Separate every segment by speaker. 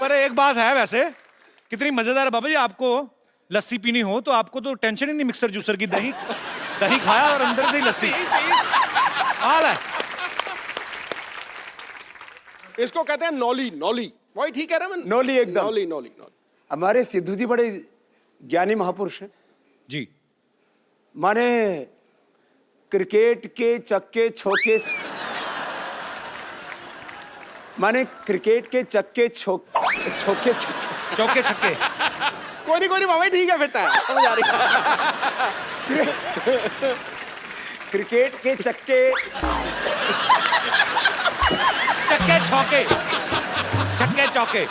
Speaker 1: पर एक बात है वैसे, कितनी मजेदार है बाबा जी। आपको लस्सी पीनी हो तो आपको तो टेंशन ही नहीं मिक्सर जूसर की। दही दही खाया और अंदर से ही लस्सी। हाल है।
Speaker 2: इसको कहते हैं नौली। नौली वही ठीक है ना? मैं
Speaker 3: नौली एकदम।
Speaker 2: नौली नौली नौली।
Speaker 3: हमारे सिद्धू जी बड़े ज्ञानी महापुरुष हैं।
Speaker 1: जी।
Speaker 3: माने क्रिकेट के चक्के छोके, माने क्रिकेट के चक्के छोके छक्के।
Speaker 1: चौके छक्के।
Speaker 2: कोई नहीं बाबा जी, ठीक है, फिट है, समझ आ रही है।
Speaker 3: क्रिकेट के चक्के
Speaker 1: चक्के छक्के। छक्के चौके।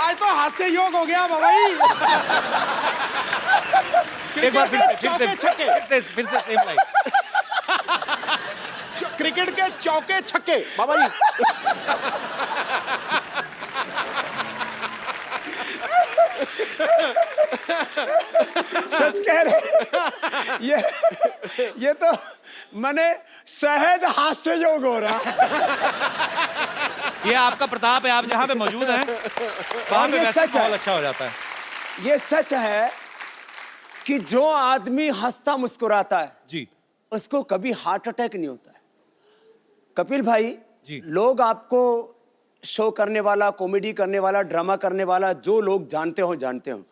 Speaker 2: आज तो हास्य योग हो गया बाबा जी।
Speaker 1: एक बार
Speaker 2: चौके छक्के।
Speaker 1: फिर से सेम लाइन।
Speaker 2: क्रिकेट के चौके छक्के बाबा जी।
Speaker 3: सच कह रहे। ये तो मैंने सहज हास्य योग हो रहा।
Speaker 1: ये आपका प्रताप है, आप जहाँ पे मौजूद हैं वहाँ पे वैसे माहौल अच्छा हो जाता है।
Speaker 3: ये सच है कि जो आदमी हंसता मुस्कुराता है
Speaker 1: जी।
Speaker 3: उसको कभी हार्ट अटैक नहीं होता है। कपिल भाई
Speaker 1: जी।
Speaker 3: लोग आपको शो करने वाला, कॉमेडी करने वाला, ड्रामा करने वाला, जो लोग जानते हो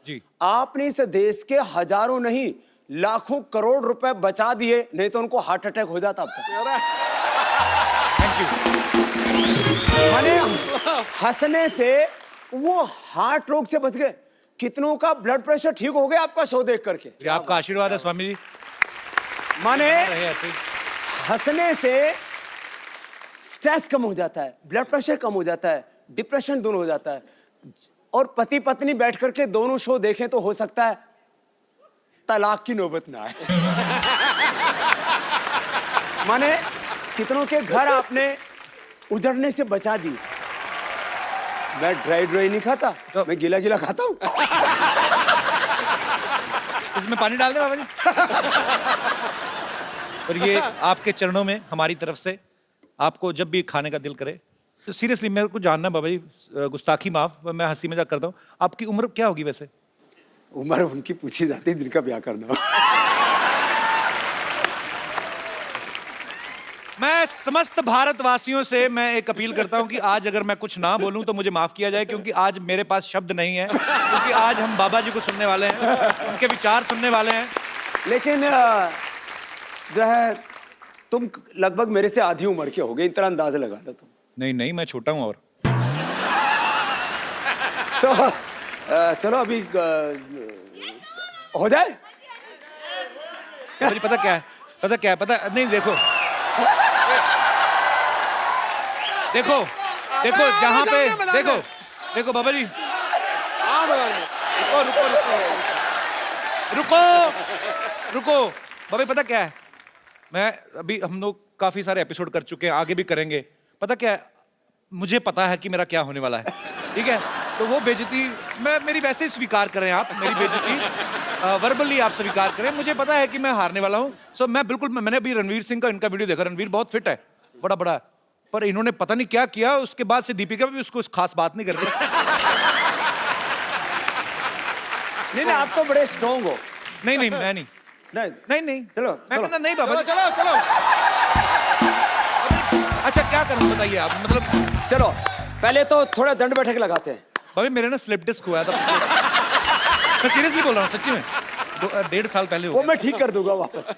Speaker 1: जी।
Speaker 3: आपने इस देश के हजारों नहीं लाखों करोड़ रुपए बचा दिए, नहीं तो उनको हार्ट अटैक हो जाता अब तक।
Speaker 1: Thank you.
Speaker 3: माने हंसने से वो हार्ट रोग से बच गए। कितनों का ब्लड प्रेशर ठीक हो गया आपका शो देख करके।
Speaker 1: ये आपका आशीर्वाद है स्वामी जी।
Speaker 3: माने
Speaker 1: ऐसे ही।
Speaker 3: हंसने से स्ट्रेस कम हो जाता है, ब्लड प्रेशर कम हो जाता है, डिप्रेशन दूर हो जाता है। और पति पत्नी बैठ करके दोनों शो देखें तो हो सकता है तलाक की नौबत ना आए। माने कितनों के घर आपने उजड़ने से बचा दी। मैं ड्राई नहीं खाता, मैं गीला गीला खाता हूं।
Speaker 1: इसमें पानी डाल दे बाबा जी। और ये आपके चरणों में हमारी तरफ से, आपको जब भी खाने का दिल करे तो सीरियसली मेरे को जानना बाबा जी, गुस्ताखी माफ, मैं हंसी मजाक करता हूँ, आपकी उम्र क्या होगी वैसे?
Speaker 3: उम्र उनकी पूछी जाती है जिनका ब्याह करना हो।
Speaker 1: मैं समस्त भारतवासियों से मैं एक अपील करता हूं कि आज अगर मैं कुछ ना बोलूं तो मुझे माफ किया जाए, क्योंकि आज मेरे पास शब्द नहीं है, क्योंकि आज हम बाबा जी को सुनने वाले हैं, उनके विचार सुनने वाले हैं। लेकिन
Speaker 3: जो है तुम लगभग मेरे से आधी उम्र के हो गए, इतना अंदाजा लगा लो तुम।
Speaker 1: नहीं नहीं, मैं छोटा हूं। और
Speaker 3: तो चलो अभी हो जाए।
Speaker 1: मुझे पता क्या है, पता नहीं, देखो जहां पे देखो बाबा जी, रुको बाबा, पता क्या है, मैं अभी, हम लोग काफी सारे एपिसोड कर चुके हैं, आगे भी करेंगे। पता क्या है, मुझे पता है कि मेरा क्या होने वाला है, ठीक है? तो वो बेइज्जती मेरी वैसे ही स्वीकार करें आप, मेरी बेइज्जती वर्बली आप स्वीकार करें। मुझे पता है कि मैं हारने वाला हूँ। सो मैं बिल्कुल, मैंने अभी रणवीर सिंह का इनका वीडियो देखा, रणवीर बहुत फिट है, बड़ा, पर इन्होंने पता नहीं क्या किया, उसके बाद से दीपिका भी उसको खास बात नहीं करती।
Speaker 3: नहीं आप तो बड़े स्ट्रॉन्ग हो।
Speaker 1: नहीं मैं नहीं।
Speaker 3: चलो
Speaker 1: मैं कहता नहीं बाबा,
Speaker 2: चलो।
Speaker 1: अच्छा क्या करूं बताइए आप, मतलब
Speaker 3: चलो पहले तो थोड़ा दंड बैठक लगाते हैं।
Speaker 1: भाभी मेरे ना स्लिप डिस्क हुआ था। मैं सीरियसली बोल रहा हूँ, सच्ची में 1.5 साल पहले
Speaker 3: वो मैं ठीक कर दूंगा वापस।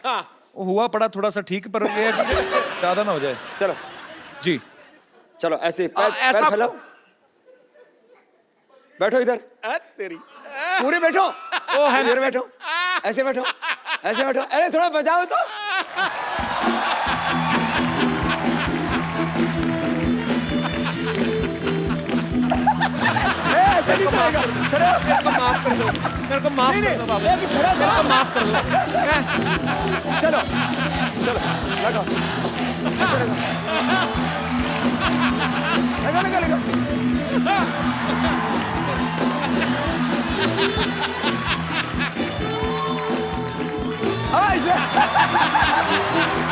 Speaker 1: वो हुआ पड़ा थोड़ा सा ठीक, पर ये है कि ज्यादा ना हो जाए।
Speaker 3: चलो
Speaker 1: जी
Speaker 3: चलो, ऐसे पैर फैलाओ, बैठो इधर,
Speaker 2: तेरी
Speaker 3: पूरे बैठो। ओ है, इधर बैठो, ऐसे बैठो। अरे थोड़ा बजाओ तो। ऐसे नहीं करेगा। खड़े हो,
Speaker 1: मेरे को माफ कर दो बाबा,
Speaker 3: खड़ा
Speaker 1: मेरे को माफ कर दो।
Speaker 3: चलो लगाओ, लगा।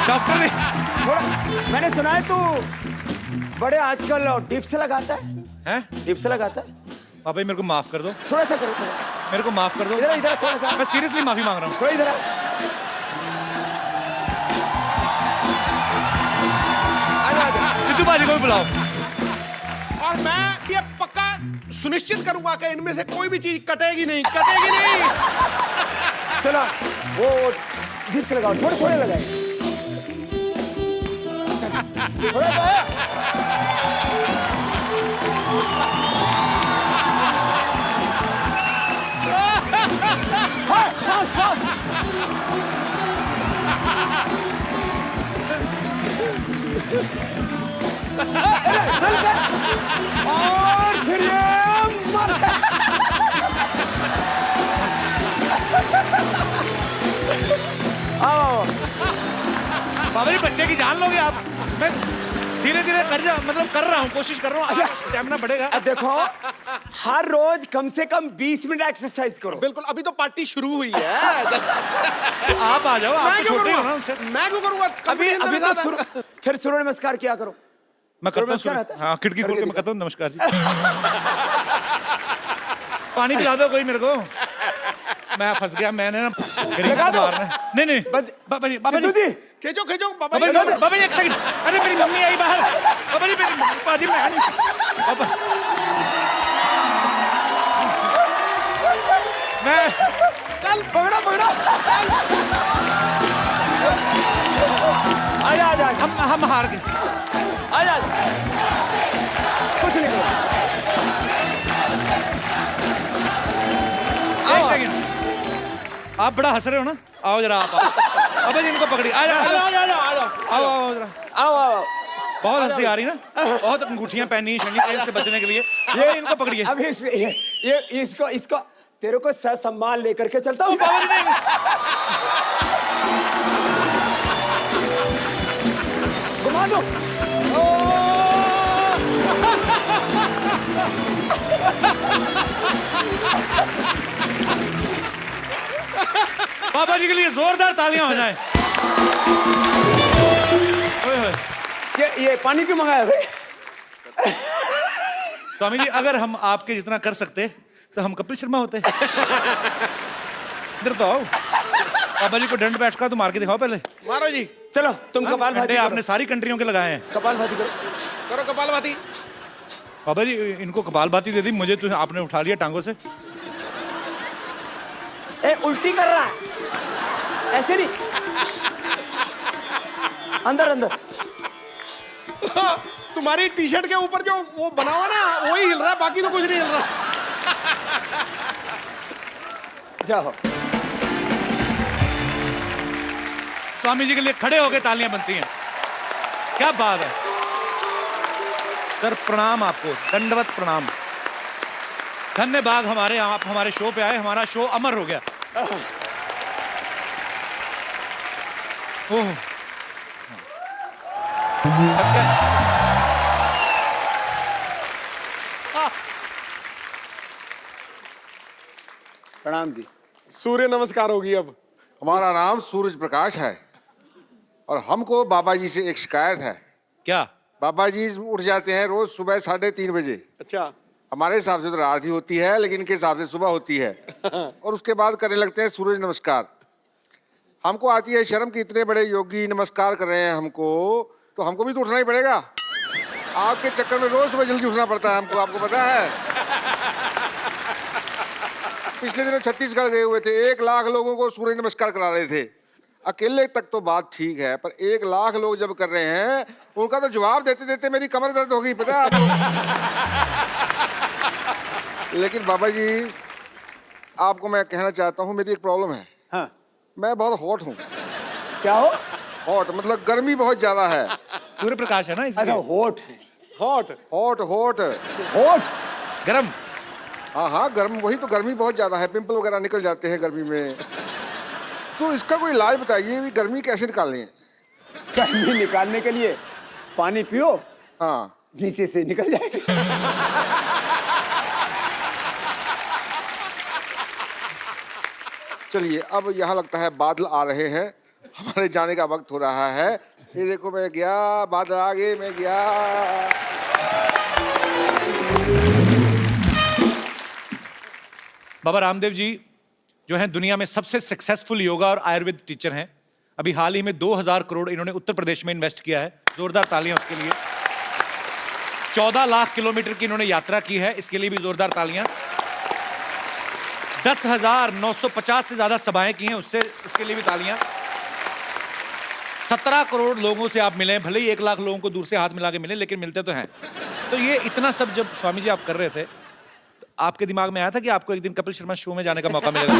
Speaker 1: डॉक्टर ने
Speaker 3: थोड़ा, मैंने सुना है तू बड़े आजकल डिप से लगाता है,
Speaker 1: हैं?
Speaker 3: डिप से लगाता है।
Speaker 1: पापा जी मेरे को माफ कर दो,
Speaker 3: थोड़ा सा करो, थोड़ा
Speaker 1: मेरे को माफ कर दो।
Speaker 3: इधर इधर थोड़ा सा,
Speaker 1: मैं सीरियसली माफी मांग रहा हूँ।
Speaker 3: थोड़ा इधर आ।
Speaker 1: सिद्धू बाजी को भी बुलाओ।
Speaker 2: और मैं ये पक्का सुनिश्चित करूंगा कि इनमें से कोई भी चीज कटेगी नहीं, कटेगी नहीं।
Speaker 3: चलो वो डिप से लगाओ, थोड़े थोड़े लगाए, थोड़ा सा। हाँ, सांस, सांस। चल चल, और फिर ये मर। आओ,
Speaker 1: पापा जी बच्चे की जान लोगे आप। मैं धीरे धीरे कर रहा हूँ, कोशिश कर रहा हूँ, स्टैमिना बढ़ेगा।
Speaker 3: अब देखो, हर रोज कम से कम 20 मिनट एक्सरसाइज करो।
Speaker 2: बिल्कुल, अभी तो पार्टी शुरू हुई है।
Speaker 1: आप आ जाओ, आप
Speaker 2: मैं
Speaker 1: तो
Speaker 2: क्यों
Speaker 1: छोटे हो ना
Speaker 2: करूंगा?
Speaker 1: उनसे।
Speaker 2: मैं क्यों करूंगा?
Speaker 3: अभी अभी तो फिर सूर्य नमस्कार किया करो।
Speaker 1: मैं करता
Speaker 3: नमस्कार
Speaker 1: हूँ,
Speaker 3: आता है?
Speaker 1: हाँ खिड़की खोल के मैं
Speaker 3: करके
Speaker 1: करता हूँ नमस्कार जी। पानी पिला दो कोई मेरे को, मैं फंस गया। मैंने ना गरीब
Speaker 3: लगा
Speaker 1: को
Speaker 3: दो।
Speaker 1: मारना है। नहीं नहीं बाबा जी, बाबा
Speaker 3: सिद्धू
Speaker 1: जी,
Speaker 3: जी,
Speaker 2: खींचो खींचो बाबा
Speaker 1: बाबा
Speaker 2: जी।
Speaker 1: जी, बाबा जी एक सेकंड। अरे मेरी मम्मी आई बाहर। बाबा जी मेरी बाजी मैं नहीं। बाबा मैं
Speaker 3: चल पकड़ो पकड़ो। आजा आजा,
Speaker 1: हम हार गए।
Speaker 3: आजा, कुछ नहीं करो।
Speaker 1: एक सेकंड, आप बड़ा हंस रहे हो ना। आओ जरा आप आओ। बाबा जी इनको पकड़िए। आ जाओ,
Speaker 2: आ जाओ, आ जाओ, आ जाओ।
Speaker 1: आओ आओ जरा।
Speaker 3: आओ आओ।
Speaker 1: बहुत हंसी आ रही ना, बहुत अंगूठियां पहनी है शनि तेल से बचने के लिए। ये इनको पकड़िए।
Speaker 3: अब ये इसको इसको तेरे को सम्मान लेकर के चलता हूँ।
Speaker 1: बाबा जी नहीं।
Speaker 3: घुमा दो।
Speaker 1: बाबा जी के लिए जोरदार तालियां हो जाए। ओए होए।
Speaker 3: ये पानी क्यों मंगाया भाई?
Speaker 1: स्वामी जी अगर हम आपके जितना कर सकते तो हम कपिल शर्मा होते। इधर तो आओ। बाबा जी को दंड बैठका तो मार के दिखाओ पहले।
Speaker 2: मारो जी,
Speaker 3: चलो तुम कपाल भाती
Speaker 1: डंडे
Speaker 3: करो।
Speaker 1: आपने सारी कंट्रियों के लगाए हैं।
Speaker 3: कपाल भाती करो।
Speaker 2: करो कपालभाति।
Speaker 1: बाबा जी इनको कपालभाति दे दी, मुझे तो आपने उठा लिया टांगों से।
Speaker 3: ए उल्टी कर रहा है, ऐसे नहीं, अंदर अंदर।
Speaker 2: तुम्हारी टी शर्ट के ऊपर जो वो बना हुआ ना वही हिल रहा है, बाकी तो कुछ नहीं हिल रहा।
Speaker 3: जाओ।
Speaker 1: स्वामी जी के लिए खड़े होकर तालियां बनती हैं। क्या बात है सर, प्रणाम आपको, दंडवत प्रणाम। धन्य बाग हमारे, आप हमारे शो पे आए, हमारा शो अमर हो गया। ओह
Speaker 3: प्रणाम जी।
Speaker 2: सूर्य नमस्कार होगी अब।
Speaker 4: हमारा नाम सूरज प्रकाश है और हमको बाबा जी से एक शिकायत है।
Speaker 1: क्या?
Speaker 4: बाबा जी उठ जाते हैं रोज सुबह 3:30 बजे।
Speaker 2: अच्छा,
Speaker 4: हमारे हिसाब से तो रात ही होती है, लेकिन इनके हिसाब से सुबह होती है। और उसके बाद करने लगते हैं सूरज नमस्कार। हमको आती है शर्म कि इतने बड़े योगी नमस्कार कर रहे हैं हमको, तो हमको भी तो उठना ही पड़ेगा। आपके चक्कर में रोज सुबह जल्दी उठना पड़ता है हमको, आपको पता है। पिछले दिनों छत्तीसगढ़ गए हुए थे, 1 लाख लोगों को सूर्य नमस्कार करा रहे थे। अकेले तक तो बात ठीक है, पर 1 लाख लोग जब कर रहे हैं उनका तो जवाब देते देते मेरी कमर दर्द हो गई, पता है आपको। लेकिन बाबा जी आपको मैं कहना चाहता हूँ, मेरी एक प्रॉब्लम है।
Speaker 3: हाँ,
Speaker 4: मैं बहुत हॉट हूँ।
Speaker 3: क्या हो?
Speaker 4: हॉट मतलब गर्मी बहुत ज्यादा है।
Speaker 1: सूर्य प्रकाश है ना
Speaker 3: अच्छा,
Speaker 1: इसलिए।
Speaker 3: होठ है।
Speaker 2: हॉट।
Speaker 4: हॉट हॉट
Speaker 3: होठ।
Speaker 1: गरम।
Speaker 4: हाँ हाँ, गर्म, वही तो, गर्मी बहुत ज्यादा है, पिंपल वगैरह निकल जाते हैं गर्मी में। तो इसका कोई इलाज बताइए, भी गर्मी कैसे निकालनी है।
Speaker 3: गर्मी निकालने के लिए पानी पियो,
Speaker 4: हाँ,
Speaker 3: नीचे से निकल जाएगी।
Speaker 4: चलिए अब यहाँ लगता है बादल आ रहे हैं, हमारे जाने का वक्त हो रहा है। ये देखो मैं गया, बादल आ गए, मैं गया।
Speaker 1: बाबा रामदेव जी जो हैं दुनिया में सबसे सक्सेसफुल योगा और आयुर्वेद टीचर हैं। अभी हाल ही में 2000 करोड़ इन्होंने उत्तर प्रदेश में इन्वेस्ट किया है, जोरदार तालियां उसके लिए। 14 लाख किलोमीटर की इन्होंने यात्रा की है, इसके लिए भी जोरदार तालियां। 10,950 से ज्यादा सभाएं की हैं, उसके लिए भी तालियां। 17 करोड़ लोगों से आप मिले, भले ही 1 लाख लोगों को दूर से हाथ मिला के मिले, लेकिन मिलते तो हैं। तो ये इतना सब जब स्वामी जी आप कर रहे थे, तो आपके दिमाग में आया था कि आपको एक दिन कपिल शर्मा शो में जाने का मौका मिलेगा?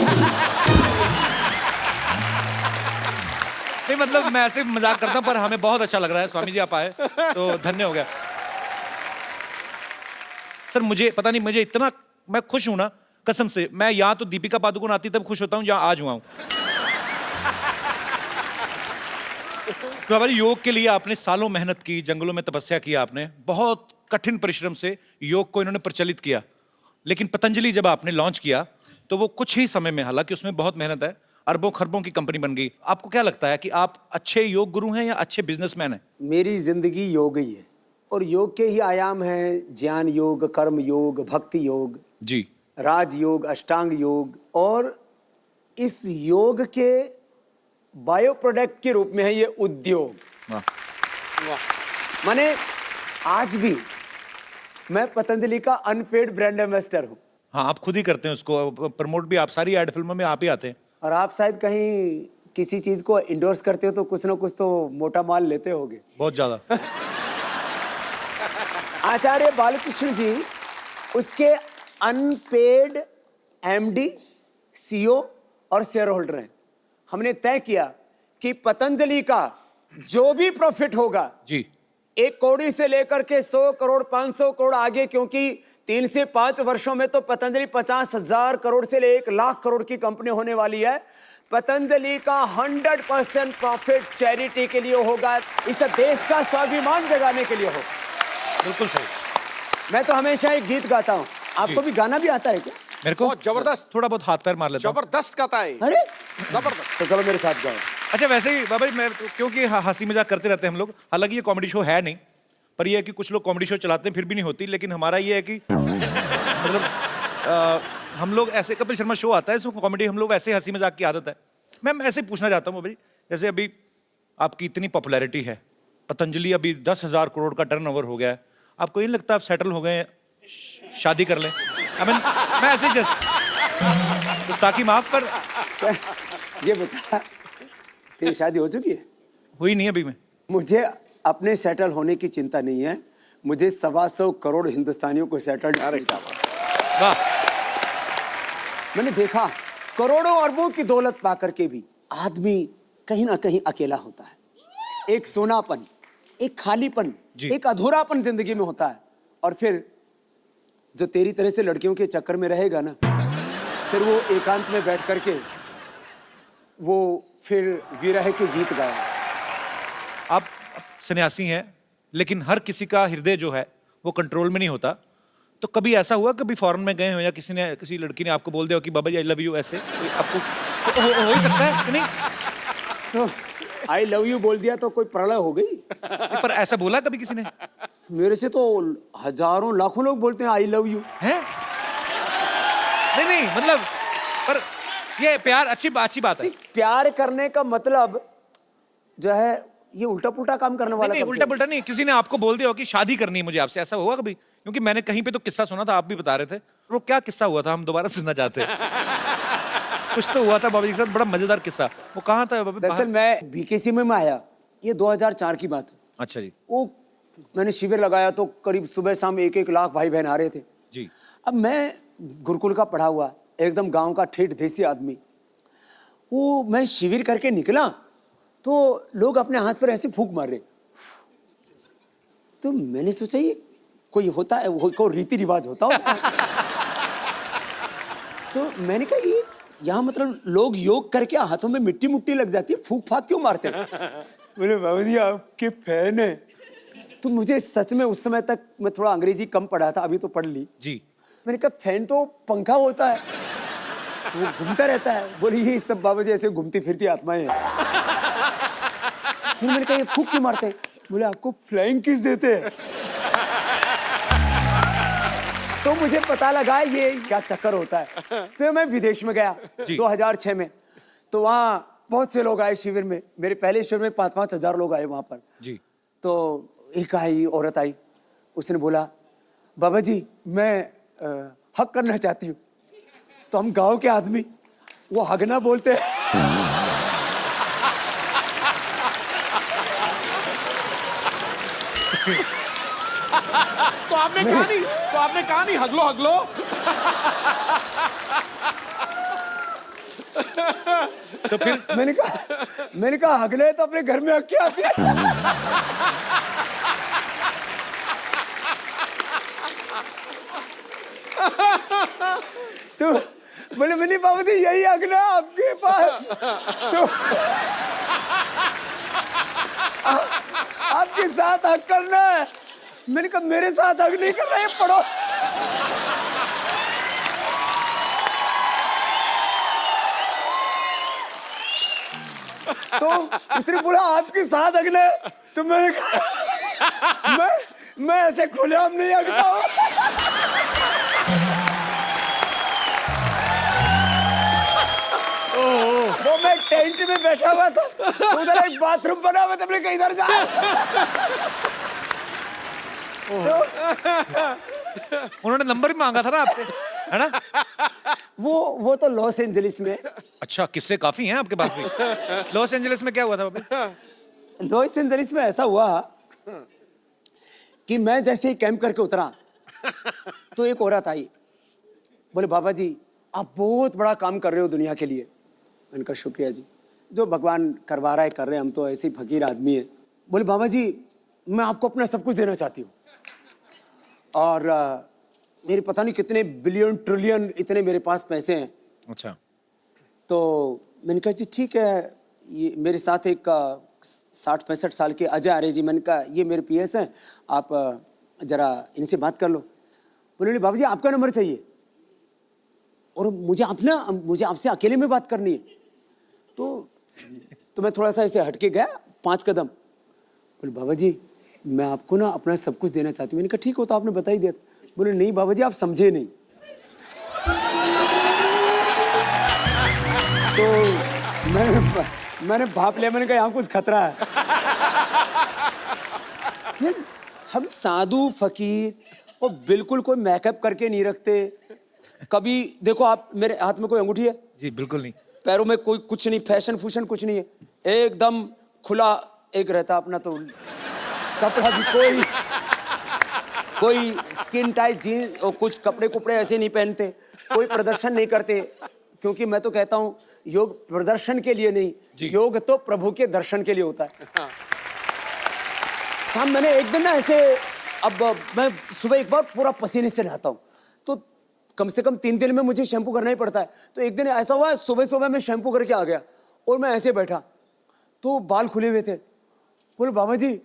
Speaker 1: नहीं मतलब मैं ऐसे मजाक करता हूं, पर हमें बहुत अच्छा लग रहा है स्वामी जी आप आए, तो धन्य हो गया। सर मुझे पता नहीं, मुझे इतना मैं खुश हूं ना, कसम से। मैं यहाँ तो दीपिका पादुकोण आती तब खुश होता हूँ जहाँ आज हुआ हूँ। तो हमारे योग के लिए आपने सालों मेहनत की, जंगलों में तपस्या की आपने, बहुत कठिन परिश्रम से योग को इन्होंने प्रचलित किया। लेकिन पतंजलि जब आपने लॉन्च किया तो वो कुछ ही समय में, हालांकि उसमें बहुत मेहनत है, अरबों खरबों की कंपनी बन गई। आपको क्या लगता है कि आप अच्छे योग गुरु हैं या अच्छे बिजनेसमैन हैं?
Speaker 3: मेरी जिंदगी योग ही है, और योग के ही आयाम हैं ज्ञान योग, कर्म योग, भक्ति योग,
Speaker 1: जी,
Speaker 3: राज योग, अष्टांग योग, और इस योग के बायो प्रोडक्ट के रूप में है ये उद्योग।
Speaker 1: वाह।
Speaker 3: माने आज भी मैं पतंजलि का अनपेड ब्रांड एम्बेसडर हूँ।
Speaker 1: हाँ, आप खुद ही करते हैं उसको प्रमोट भी, आप सारी एड फिल्मों में आप ही आते हैं।
Speaker 3: और आप शायद कहीं किसी चीज को इंडोर्स करते हो तो कुछ ना कुछ तो मोटा माल लेते होगे।
Speaker 1: बहुत ज्यादा।
Speaker 3: आचार्य बालकृष्ण जी उसके अनपेड एमडी, सीईओ और शेयर होल्डर हैं। हमने तय किया कि पतंजलि का जो भी प्रॉफिट होगा
Speaker 1: जी,
Speaker 3: 1 करोड़ से लेकर के 100 करोड़ 500 करोड़ आगे, क्योंकि 3 से 5 वर्षों में तो पतंजलि 50,000 करोड़ से 1 लाख करोड़ की कंपनी होने वाली है। पतंजलि का 100% प्रॉफिट चैरिटी के लिए होगा, इस देश का स्वाभिमान जगाने के लिए होगा।
Speaker 1: बिल्कुल सही।
Speaker 3: मैं तो हमेशा एक गीत गाता हूँ, आपको भी गाना भी आता है क्या?
Speaker 1: मेरे को
Speaker 2: बहुत जबरदस्त,
Speaker 1: थोड़ा बहुत हाथ पैर मार लेता हूँ।
Speaker 2: जबरदस्त गाता है।
Speaker 3: अरे
Speaker 2: जबरदस्त।
Speaker 3: तो चलो मेरे साथ गाओ।
Speaker 1: अच्छा वैसे ही बाबा जी, मैं क्योंकि हंसी मजाक करते रहते हैं हम लोग, हालांकि ये कॉमेडी शो है नहीं, पर ये है कि कुछ लोग कॉमेडी शो चलाते हैं फिर भी नहीं होती, लेकिन हमारा ये है कि मतलब हम लोग ऐसे, कपिल शर्मा शो आता है इसमें कॉमेडी, हम लोग ऐसे हंसी मजाक की आदत है। मैं ऐसे पूछना चाहता हूँ बाबा जी, जैसे अभी आपकी इतनी पॉपुलैरिटी है, पतंजलि अभी 10,000 करोड़ का टर्नओवर हो गया है, आपको ये नहीं लगता आप सेटल हो गए हैं, शादी कर लें? I mean, मैं ऐसे जस्ट गुस्ताखी माफ, पर
Speaker 3: ये बता, तेरी शादी हो चुकी है?
Speaker 1: हुई नहीं अभी। मैं
Speaker 3: मुझे अपने सेटल होने की चिंता नहीं है, मुझे 125 करोड़ हिंदुस्तानियों को सेटल।
Speaker 1: वाह।
Speaker 3: मैंने देखा करोड़ों अरबों की दौलत पाकर के भी आदमी कहीं ना कहीं अकेला होता है। एक सोनापन, एक खालीपन,
Speaker 1: जी।
Speaker 3: एक अधूरापन जिंदगी में होता है। और फिर जो तेरी तरह से लड़कियों के चक्कर में रहेगा ना, फिर वो एकांत में बैठ करके वो फिर विरह के गीत गाया।
Speaker 1: आप सन्यासी हैं, लेकिन हर किसी का हृदय जो है वो कंट्रोल में नहीं होता। तो कभी ऐसा हुआ, कभी फॉरेन में गए हो या किसी लड़की ने आपको बोल दिया हो कि बाबा जी आई लव यू, ऐसे कोई आपको तो हो ही सकता है कि नहीं?
Speaker 3: तो आई लव यू बोल दिया तो कोई प्रलय हो गई?
Speaker 1: पर ऐसा बोला कभी किसी ने?
Speaker 3: मेरे से तो हजारों लाखों लोग बोलते हैं आई लव यू।
Speaker 1: हैं? नहीं मतलब, पर ये प्यार अच्छी बात है।
Speaker 3: प्यार करने का मतलब जो है ये उल्टा पुल्टा काम करने वाला।
Speaker 1: नहीं उल्टा पुल्टा नहीं, किसी ने आपको बोल दिया हो कि शादी करनी है मुझे आपसे, ऐसा हुआ कभी? क्योंकि मैंने कहीं पे तो किस्सा सुना था, आप भी बता रहे थे, वो क्या किस्सा हुआ था, हम दोबारा सुनना चाहते हैं। कुछ तो हुआ था बाबा जी के साथ, बड़ा मजेदार किस्सा। वो कहाँ था बाबा?
Speaker 3: दरअसल मैं बीकेसी में आया, ये 2004 की बात है।
Speaker 1: अच्छा जी।
Speaker 3: वो मैंने शिविर लगाया तो करीब सुबह शाम 1-1 लाख भाई बहन आ रहे थे
Speaker 1: जी।
Speaker 3: अब मैं गुरुकुल का पढ़ा हुआ एकदम गांव का ठेठ देसी आदमी, वो मैं शिविर करके निकला तो लोग अपने हाथ पर ऐसे फूंक मार रहे। तो मैंने सोचा ये कोई होता है, कोई रीति रिवाज होता होगा। तो मैंने कहा ये यहाँ मतलब लोग योग करके हाथों में मिट्टी मुट्टी लग जाती है, फूंक फाक क्यों मारते हैं? बोले बाबा जी आपके फैन है। तो मुझे सच में उस समय तक मैं थोड़ा अंग्रेजी कम पढ़ा था, अभी तो पढ़ ली
Speaker 1: जी।
Speaker 3: मैंने कहा फैन तो पंखा होता है, वो घूमता रहता है। बोले ये सब बाबा जी ऐसे घूमती फिरती आत्माएं हैं। फिर मैंने कहा ये फूंक क्यों मारते हैं? बोले आपको फ्लाइंग किस देते हैं। तो मुझे पता लगा ये क्या चक्कर होता है। फिर मैं विदेश में गया 2006 में, तो वहाँ बहुत से लोग आए शिविर में। मेरे पहले शिविर में 5-5 हजार लोग आए वहाँ पर
Speaker 1: जी।
Speaker 3: तो एक औरत आई, उसने बोला बाबा जी मैं हक करना चाहती हूँ। तो हम गांव के आदमी वो हगना बोलते हैं।
Speaker 2: तो आपने कहा नहीं हगलो हगलो।
Speaker 1: तो फिर
Speaker 3: मैंने कहा हगले तो अपने घर में हक के आती है। तो बोले मैंने बाबू जी यही अगला आपके पास, तो आपके साथ हक करना है। मैंने कहा मेरे साथ हक नहीं करना है, पढ़ो। तो उसने बोला आपके साथ अगले, तो मैंने कहा मैं ऐसे खुलेआम नहीं अगता हूं। वो मैं टेंट में बैठा हुआ था, उधर एक बाथरूम बना हुआ था, मैंने कहा इधर जा।
Speaker 1: उन्होंने नंबर भी मांगा था ना आपसे, है ना?
Speaker 3: वो तो लॉस एंजलिस में।
Speaker 1: अच्छा, किस्से काफी हैं आपके पास भी। लॉस एंजलिस में क्या हुआ था बाबा?
Speaker 3: लॉस एंजलिस में ऐसा हुआ कि मैं जैसे ही कैंप करके उतरा तो एक औरत आई, बोले बाबा जी आप बहुत बड़ा काम कर रहे हो दुनिया के लिए। मैंने कहा शुक्रिया जी, जो भगवान करवा रहा है कर रहे हैं, हम तो ऐसे ही फकीर आदमी है। बोले बाबा जी मैं आपको अपना सब कुछ देना चाहती हूँ, और मेरे पता नहीं कितने बिलियन ट्रिलियन इतने मेरे पास पैसे हैं।
Speaker 1: अच्छा।
Speaker 3: तो मैंने कहा जी ठीक है, ये मेरे साथ एक 60-65 साल के अजय आर्य जी, मैंने कहा ये मेरे पीएस हैं, आप जरा इनसे बात कर लो। बोले बाबा जी आपका नंबर चाहिए और मुझे आपसे अकेले में बात करनी है। तो मैं थोड़ा सा ऐसे हटके गया 5 कदम। बोले बाबा जी मैं आपको ना अपना सब कुछ देना चाहती हूँ। मैंने कहा ठीक हो तो आपने बता ही दिया था। बोले नहीं बाबा जी आप समझे नहीं। तो मैंने भाप लिया, मैंने कहा यहाँ कुछ खतरा है। फिर हम साधु फकीर और बिल्कुल कोई मेकअप करके नहीं रखते। कभी देखो आप मेरे हाथ में कोई अंगूठी है?
Speaker 1: जी बिल्कुल नहीं।
Speaker 3: पैरों में कोई कुछ नहीं, फैशन फूशन कुछ नहीं है, एकदम खुला एक रहता अपना। तो कपड़ा भी कोई स्किन टाइट जीन्स और कुछ कपड़े ऐसे नहीं पहनते, कोई प्रदर्शन नहीं करते, क्योंकि मैं तो कहता हूँ योग प्रदर्शन के लिए नहीं, योग तो प्रभु के दर्शन के लिए होता है। शाम मैंने एक दिन ना ऐसे, अब मैं सुबह एक बार पूरा पसीने से नहाता हूँ, तो कम से कम 3 दिन में मुझे शैम्पू करना ही पड़ता है। तो एक दिन ऐसा हुआ सुबह मैं शैम्पू करके आ गया और मैं ऐसे बैठा तो बाल खुले हुए थे। बोले बाबा जी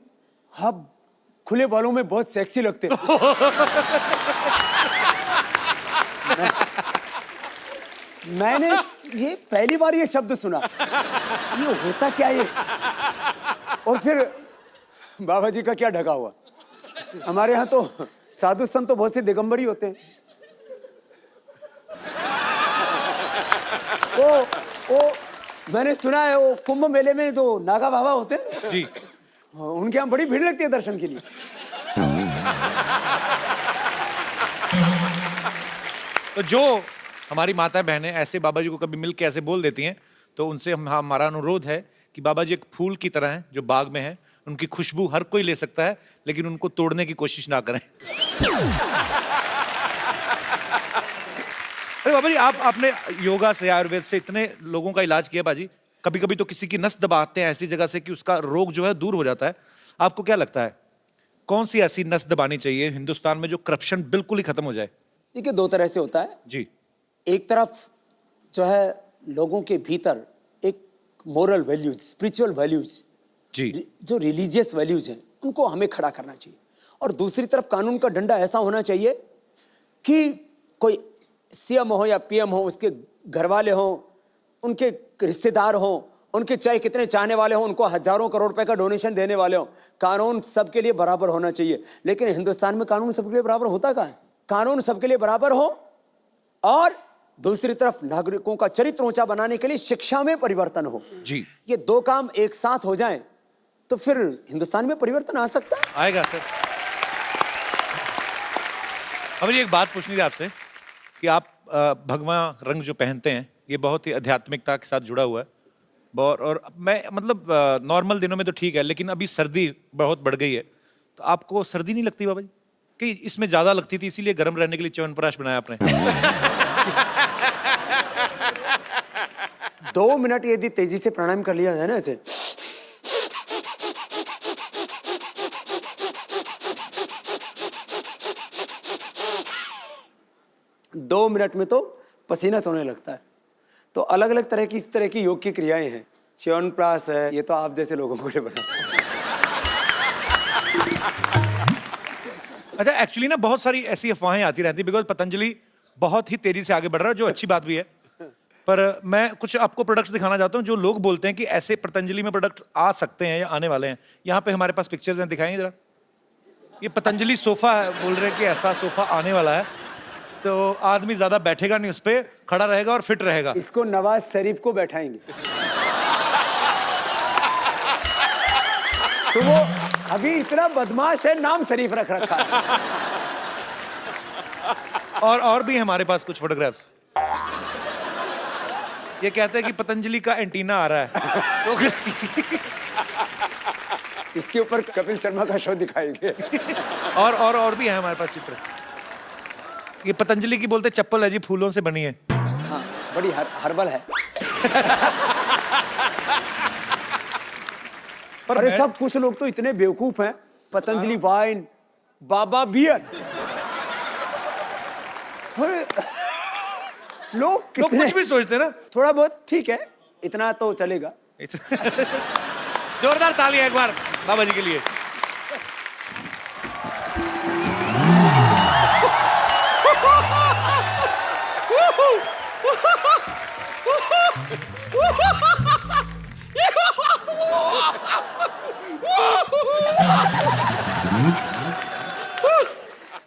Speaker 3: आप खुले बालों में बहुत सेक्सी लगते। मैंने ये पहली बार ये शब्द सुना, ये होता क्या ये? और फिर बाबा जी का क्या ढका हुआ। हमारे यहाँ तो साधु संत तो बहुत से दिगंबर ही होते हैं। वो मैंने सुना है वो कुंभ मेले में जो नागा बाबा होते हैं
Speaker 1: जी,
Speaker 3: उनके यहाँ बड़ी भीड़ लगती है दर्शन के लिए।
Speaker 1: तो जो हमारी माता बहनें ऐसे बाबा जी को कभी मिल के ऐसे बोल देती हैं, तो उनसे हमारा अनुरोध है कि बाबा जी एक फूल की तरह हैं जो बाग में हैं, उनकी खुशबू हर कोई ले सकता है, लेकिन उनको तोड़ने की कोशिश ना करें। अरे बाबा जी आपने योगा से आयुर्वेद से इतने लोगों का इलाज किया बाजी, कभी कभी तो किसी की नस दबाते हैं ऐसी जगह से कि उसका रोग जो है दूर हो जाता है। आपको क्या लगता है कौन सी ऐसी नस दबानी चाहिए हिंदुस्तान में जो करप्शन बिल्कुल ही खत्म हो जाए?
Speaker 3: देखिए 2 तरह से होता है
Speaker 1: जी।
Speaker 3: एक तरफ जो है लोगों के भीतर एक मोरल वैल्यूज, स्पिरिचुअल वैल्यूज
Speaker 1: जी,
Speaker 3: जो रिलीजियस वैल्यूज हैं उनको हमें खड़ा करना चाहिए, और दूसरी तरफ कानून का डंडा ऐसा होना चाहिए कि कोई सीएम हो या पीएम हो, उसके घर वाले हो, उनके रिश्तेदार हो, उनके चाहे कितने चाहने वाले हो, उनको हजारों करोड़ रुपए का डोनेशन देने वाले हो, कानून सबके लिए बराबर होना चाहिए। लेकिन हिंदुस्तान में कानून सबके लिए बराबर होता कहाँ है? कानून सबके लिए बराबर हो, और दूसरी तरफ नागरिकों का चरित्र ऊंचा बनाने के लिए शिक्षा में परिवर्तन हो।
Speaker 1: जी
Speaker 3: ये दो काम एक साथ हो जाएं तो फिर हिंदुस्तान में परिवर्तन आ सकता है।
Speaker 1: आएगा सर। अब ये एक बात पूछनी थी आपसे कि आप भगवा रंग जो पहनते हैं ये बहुत ही आध्यात्मिकता के साथ जुड़ा हुआ है। और मैं मतलब नॉर्मल दिनों में तो ठीक है, लेकिन अभी सर्दी बहुत बढ़ गई है, तो आपको सर्दी नहीं लगती बाबा जी? कि इसमें ज्यादा लगती थी इसीलिए गर्म रहने के लिए च्यवनप्राश बनाया आपने।
Speaker 3: 2 मिनट यदि तेजी से प्राणायाम कर लिया जाए ना ऐसे, दो मिनट में तो पसीना सोने लगता है। तो अलग अलग तरह की इस तरह की योग की क्रियाएं हैं। च्यवनप्राश है, ये तो आप जैसे लोगों को लिए बता।
Speaker 1: अच्छा, एक्चुअली ना बहुत सारी ऐसी अफवाहें आती रहती है, बिकॉज पतंजलि बहुत ही तेजी से आगे बढ़ रहा है, जो अच्छी बात भी है। पर मैं कुछ आपको प्रोडक्ट्स दिखाना चाहता हूँ जो लोग बोलते हैं कि ऐसे पतंजलि में प्रोडक्ट आ सकते हैं या आने वाले हैं। यहाँ पे हमारे पास पिक्चर्स हैं, दिखाएंगे जरा। ये पतंजलि सोफा है, बोल रहे हैं कि ऐसा सोफा आने वाला है, तो आदमी ज्यादा बैठेगा नहीं, उस पे खड़ा रहेगा और फिट रहेगा।
Speaker 3: इसको नवाज शरीफ को बैठाएंगे तो वो अभी इतना बदमाश है, नाम शरीफ रख रखा है।
Speaker 1: और भी हमारे पास कुछ फोटोग्राफ्स। ये कहते हैं कि पतंजलि का एंटीना आ रहा है तो
Speaker 3: इसके ऊपर कपिल शर्मा का शो दिखाएंगे।
Speaker 1: और भी है हमारे पास चित्र। ये पतंजलि की बोलते चप्पल है जी, फूलों से बनी है।
Speaker 3: हाँ, बड़ी हर्बल है।
Speaker 1: पर
Speaker 3: अरे सब कुछ लोग तो इतने बेवकूफ हैं। पतंजलि वाइन, बाबा बियर, लोग कितने
Speaker 1: कुछ भी सोचते हैं ना।
Speaker 3: थोड़ा बहुत ठीक है, इतना तो चलेगा।
Speaker 1: जोरदार तालियां एक बार बाबा जी के लिए।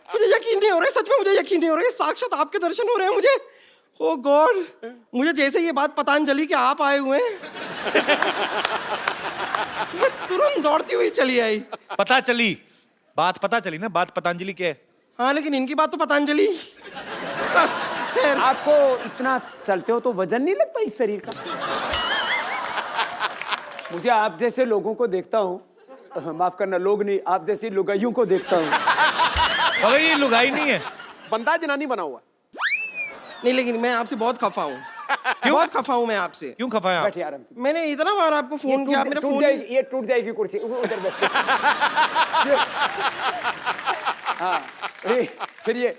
Speaker 5: मुझे यकीन नहीं हो रहा है, सच में मुझे यकीन नहीं हो रहा है, साक्षात आपके दर्शन हो रहे हैं मुझे। ओ गॉड, मुझे जैसे ये बात पतंजलि के आप आए हुए हैं मैं तुरंत दौड़ती हुई चली आई।
Speaker 1: पता चली ना, बात पतंजलि की है।
Speaker 5: हाँ, लेकिन इनकी बात तो पतंजलि। खैर,
Speaker 3: आपको इतना चलते हो तो वजन नहीं लगता इस शरीर का? मुझे आप जैसे लोगों को देखता हूँ, माफ करना लोग नहीं, आप जैसी लुगाइयों को देखता हूँ।
Speaker 1: अगर ये लुगाई नहीं है,
Speaker 2: बंदा जनानी बना हुआ।
Speaker 5: नहीं, लेकिन मैं आपसे बहुत खफा हूँ। बहुत खफा हूँ मैं आपसे।
Speaker 1: क्यों खफा है आप?
Speaker 3: बैठिए आराम से।
Speaker 5: मैंने इतना बार आपको फोन किया, आप मेरा
Speaker 3: टूट
Speaker 5: फोन
Speaker 3: जाएगी, ये टूट जाएगी कुर्सी, उधर बैठ। हाँ, फिर ये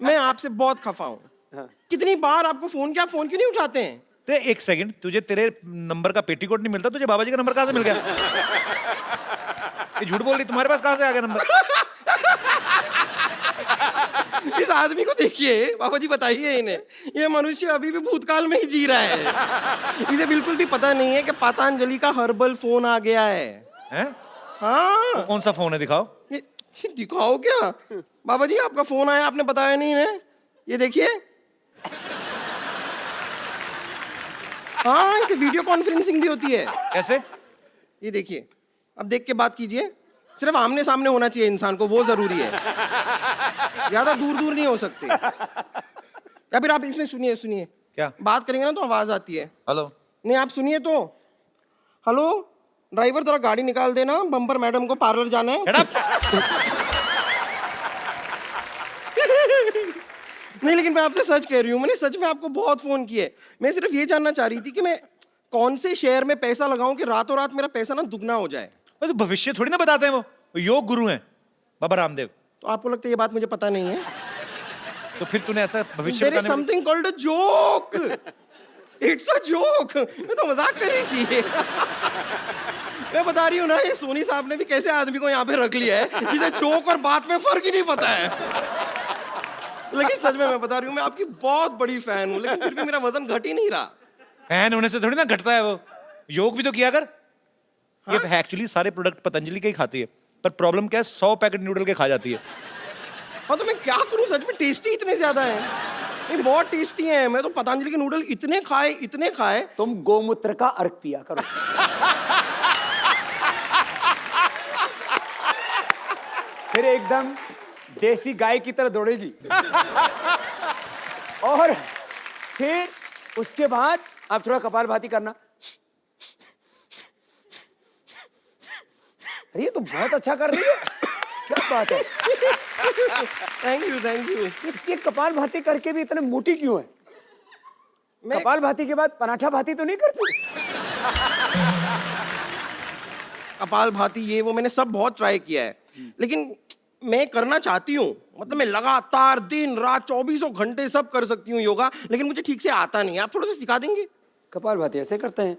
Speaker 5: मैं आपसे बहुत खफा हूँ।
Speaker 3: हाँ।
Speaker 5: कितनी बार आपको फोन किया, आप फोन क्यों नहीं उठाते हैं?
Speaker 1: तो एक सेकंड, तुझे तेरे नंबर का पेटीकोट नहीं मिलता? तुझे बाबा जी का नंबर कहाँ से मिल गया? ये झूठ बोल रही, तुम्हारे पास कहाँ से आ गया नंबर?
Speaker 5: इस आदमी को देखिए, बाबा जी बताइए इन्हें, ये मनुष्य अभी भी भूतकाल में ही जी रहा है। इसे बिल्कुल भी पता नहीं है कि पतंजलि का हर्बल फोन आ गया है।
Speaker 1: हैं?
Speaker 5: हाँ,
Speaker 1: कौन सा फोन है, दिखाओ।
Speaker 5: ये दिखाओ क्या? बाबा जी आपका फोन आया, आपने बताया नहीं इन्हें। ये देखिए, हाँ, इसे वीडियो कॉन्फ्रेंसिंग भी होती है।
Speaker 1: कैसे?
Speaker 5: ये देखिए, अब देख के बात कीजिए। सिर्फ आमने सामने होना चाहिए इंसान को, वो जरूरी है, ज्यादा दूर दूर नहीं हो सकते। या फिर आप इसमें सुनिए
Speaker 1: क्या?
Speaker 5: बात करेंगे ना तो आवाज आती है।
Speaker 1: हेलो।
Speaker 5: नहीं, आप सुनिए तो। हेलो ड्राइवर, जरा गाड़ी निकाल देना, बम्पर मैडम को पार्लर जाना है।
Speaker 1: Shut up!
Speaker 5: नहीं, लेकिन मैं आपसे सच कह रही हूँ, मैंने सच में आपको बहुत फोन किए। मैं सिर्फ ये जानना चाह रही थी कि मैं कौन से शेयर में पैसा लगाऊं कि रातों रात मेरा पैसा ना दुगना हो जाए।
Speaker 1: तो भविष्य थोड़ी ना बताते हैं, वो योग गुरु हैं बाबा रामदेव।
Speaker 5: तो आपको लगता है ये बात मुझे पता नहीं है?
Speaker 1: तो फिर तूने ऐसा भविष्य
Speaker 5: There is
Speaker 1: बताने में-
Speaker 5: something called a joke. It's a joke. मैं तो मजाक कर रही थी। मैं बता रही हूँ ना, ये सोनी साहब ने भी कैसे आदमी को यहाँ पे रख लिया है जिसे जोक और बात में फर्क ही नहीं पता है। लेकिन सच में मैं बता रही हूँ, मैं आपकी बहुत बड़ी फैन हूँ, लेकिन फिर भी मेरा वजन घट ही नहीं रहा।
Speaker 1: फैन होने से थोड़ी ना घटता है वो। योग भी तो किया कर। ये एक्चुअली सारे प्रोडक्ट पतंजलि के ही खाती है। पर प्रॉब्लम क्या है, 100 पैकेट नूडल के खा जाती है।
Speaker 5: हाँ तो मैं क्या करूं, सच में टेस्टी इतने ज्यादा है, ये बहुत टेस्टी है। मैं तो पतंजलि के नूडल इतने खाए।
Speaker 3: तुम गोमूत्र का अर्क पिया करो। फिर एकदम देसी गाय की तरह दौड़ेगी। और फिर उसके बाद आप थोड़ा कपालभाति करना। अरे ये तो बहुत अच्छा कर रही है, क्या बात है।
Speaker 5: Thank you.
Speaker 3: ये कपालभाति करके भी इतने मोटी क्यों है? कपालभाति के बाद पराठा भाती तो नहीं करती?
Speaker 5: कपाल भाती ये वो मैंने सब बहुत ट्राई किया है, लेकिन मैं करना चाहती हूँ, मतलब मैं लगातार दिन रात 24 घंटे सब कर सकती हूँ योगा, लेकिन मुझे ठीक से आता नहीं। आप थोड़ा सा सिखा देंगे?
Speaker 3: कपालभाति ऐसे करते हैं।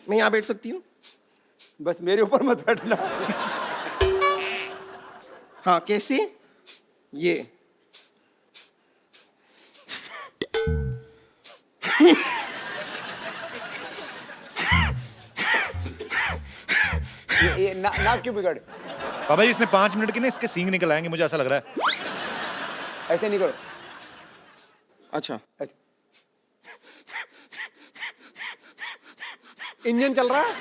Speaker 5: मैं यहाँ बैठ सकती हूँ?
Speaker 3: बस मेरे ऊपर मत बैठना।
Speaker 5: हाँ कैसे? ये
Speaker 3: ये नाक क्यों बिगड़?
Speaker 1: बाबा जी इसने 5 मिनट के ना इसके सींग निकल आएंगे, मुझे ऐसा लग रहा है।
Speaker 3: ऐसे नहीं करो,
Speaker 5: अच्छा
Speaker 3: ऐसे। इंजन चल रहा है।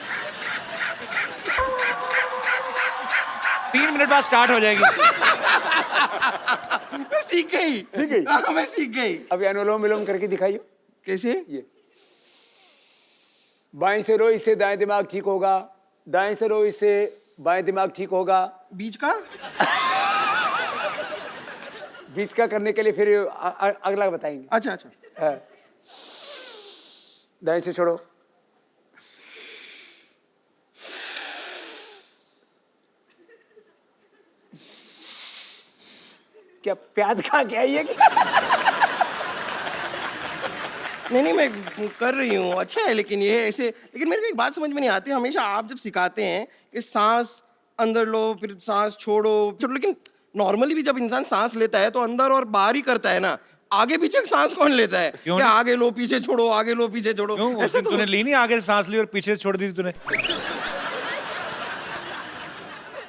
Speaker 1: 3 मिनट बाद स्टार्ट हो जाएगी।
Speaker 5: मैं सीख गई। हाँ, मैं सीख गई।
Speaker 3: अभी अनुलोम विलोम करके दिखाइए।
Speaker 5: कैसे?
Speaker 3: ये बाएं से रो, इससे दाएं दिमाग ठीक होगा। दाएं से रो, इससे बाएं दिमाग ठीक होगा।
Speaker 5: बीच का?
Speaker 3: बीच का करने के लिए फिर अगला बताएंगे।
Speaker 5: अच्छा।
Speaker 3: हाँ। दाएं से छोड़ो। क्या प्याज खा के आई है क्या?
Speaker 5: नहीं मैं कर रही हूँ, अच्छा है। लेकिन ये ऐसे, लेकिन मेरे को एक बात समझ में नहीं आती, हमेशा आप जब सिखाते हैं कि सांस अंदर लो फिर सांस छोड़ो, लेकिन नॉर्मली भी जब इंसान सांस लेता है तो अंदर और बाहर ही करता है ना, आगे पीछे सांस कौन लेता है?
Speaker 1: क्यों
Speaker 5: क्या आगे लो पीछे छोड़ो, आगे लो पीछे छोड़ो?
Speaker 1: क्यों? उस
Speaker 5: ऐसे
Speaker 1: दिन तूने ली नहीं, आगे से सांस ली और पीछे से छोड़ दी थी तूने।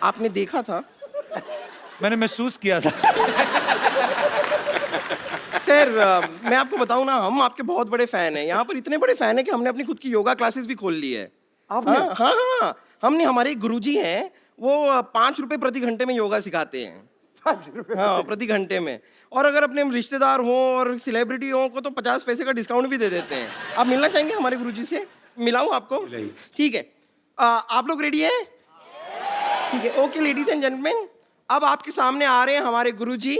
Speaker 5: आपने देखा था?
Speaker 1: मैंने महसूस किया था।
Speaker 5: खैर मैं आपको बताऊं ना, हम आपके बहुत बड़े फैन हैं। यहाँ पर इतने बड़े फैन हैं कि हमने अपनी खुद की योगा क्लासेस भी खोल ली है।
Speaker 3: आपने?
Speaker 5: हाँ, हमने, हमारे एक गुरुजी हैं, वो 5 रुपए प्रति घंटे में योगा सिखाते हैं।
Speaker 3: 5 रुपए?
Speaker 5: हाँ, प्रति घंटे में। और अगर अपने रिश्तेदार हों और सेलिब्रिटी हों को तो 50 पैसे का डिस्काउंट भी दे देते हैं। आप मिलना चाहेंगे हमारे गुरुजी से? मिलाऊं आपको? ठीक है। आप लोग रेडी हैं? ठीक है, ओके लेडीज एंड जेंटलमैन, अब आपके सामने आ रहे हैं हमारे गुरुजी।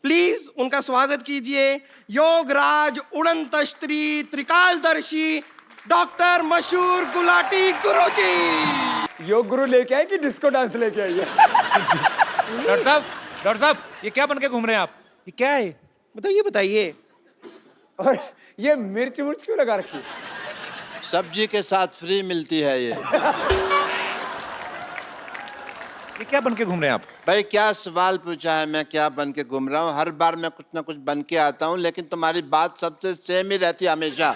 Speaker 5: प्लीज उनका स्वागत कीजिए, योगराज उड़नतस्त्री त्रिकालदर्शी डॉक्टर मशहूर गुलाटी गुरुजी।
Speaker 3: योग गुरु लेके आए कि डिस्को डांस लेके आई है?
Speaker 1: डॉक्टर साहब ये क्या बन के घूम रहे हैं आप? ये क्या है?
Speaker 5: बताइए।
Speaker 3: और ये मिर्च मुर्च क्यों लगा रखी है?
Speaker 6: सब्जी के साथ फ्री मिलती है ये।
Speaker 1: ये क्या बन के घूम रहे हैं आप?
Speaker 6: भाई क्या सवाल पूछा है, मैं क्या बन के घूम रहा हूँ? हर बार मैं कुछ ना कुछ बन के आता हूँ, लेकिन तुम्हारी बात सबसे सेम ही रहती है हमेशा।